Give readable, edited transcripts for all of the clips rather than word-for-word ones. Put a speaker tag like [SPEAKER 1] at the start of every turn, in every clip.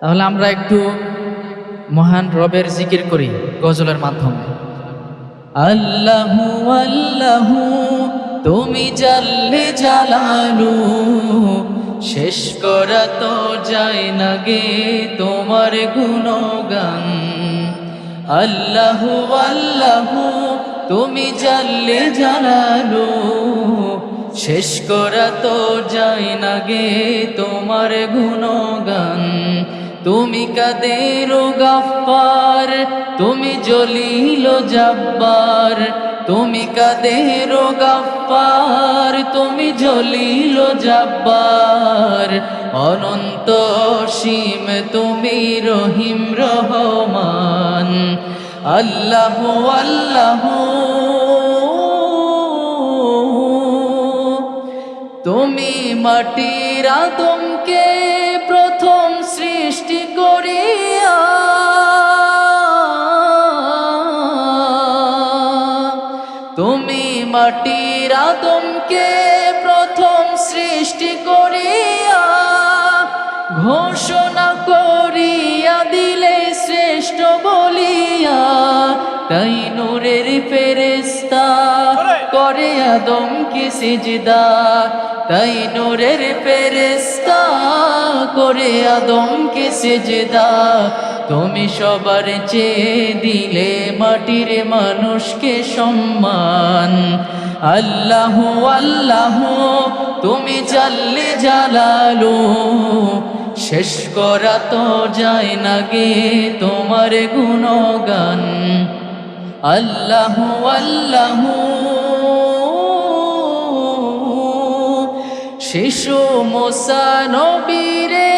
[SPEAKER 1] তাহলে আমরা একটু মহান রবের জিকির করি গজলের মাধ্যমে। আল্লাহু আল্লাহু তুমি জাল্লে জালালু, শেষ করা তো যায় না গে তোমার গুণগান। আল্লাহু আল্লাহু তুমি জাল্লে জালালু, শেষ করা তো যায় না গে তোমার গুণগান। তুমি কাদের গাফফার, তুমি জলিল জব্বার, তুমি কাদের গাফফার, তুমি জলিল জব্বার, অনন্ত অসীম তুমি রহিম রহমান। আল্লাহু আল্লাহু তুমি মাটির আদমকে প্রথম সৃষ্টি করিয়া, তুমি মাটির আদমকে প্রথম সৃষ্টি করিয়া, ঘোষণা করিয়া দিলে শ্রেষ্ঠ বলিয়া, তাই নূরের ফেরেশতা করে আদমকে সিজদা, তাই নূরের ফেরেশতা করে আদমকে সিজদা। তুমি সবার চেয়ে দিলে মাটির মানুষকে সম্মান। আল্লাহু আল্লাহু তুমি জাল্লে জালালু, শেষ করা তো যায় না গে তোমার গুণগান। আল্লাহু আল্লাহু শিশু মুসা নবীরে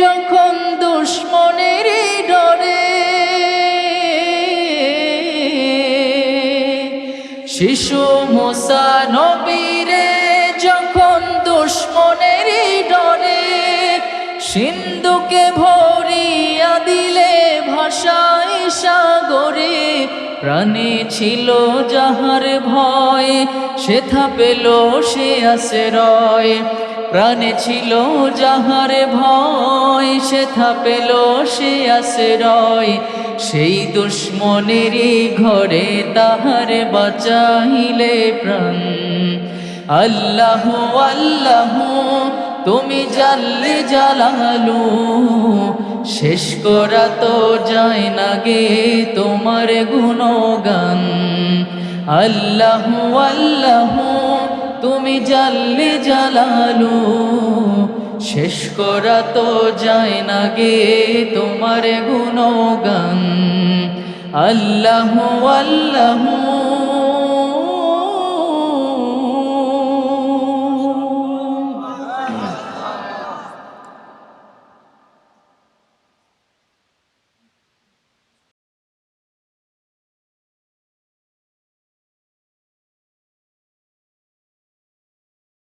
[SPEAKER 1] যখন দুশ্মনের ডরে, শিশু মুসা নবীরে যখন দুশ্মনের ডরে, সিন্ধুকে ভরিয়া দিলে ভাষায় সাগরে, প্রাণে ছিল যাহার ভয় সেথা পেল সে আশ্রয়, প্রাণে ছিল যাহার ভয় সেথা পেল সে আশ্রয়, সেই দুশ্মনেরই ঘরে তাহার বাঁচাইলে প্রাণ। আল্লাহু আল্লাহু তুমি জাল্লে জালালু, শেষ করা তো যায় না গে তোমার গুণগান। আল্লাহু আল্লাহু তুমি জাল্লে জালালু, শেষ করা তো যায় না গে তোমার গুণগান। আল্লাহু আল্লাহু